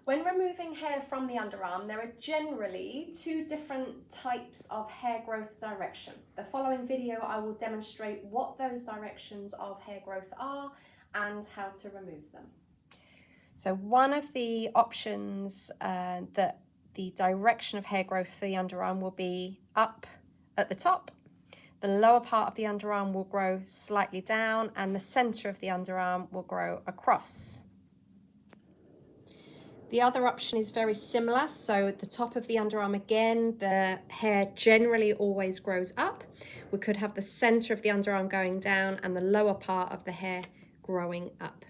When removing hair from the underarm, there are generally two different types of hair growth direction. The following video, I will demonstrate what those directions of hair growth are and how to remove them. So one of the options that the direction of hair growth for the underarm will be up at the top. The lower part of the underarm will grow slightly down and the center of the underarm will grow across. The other option is very similar. So at the top of the underarm again, the hair generally always grows up. We could have the center of the underarm going down and the lower part of the hair growing up.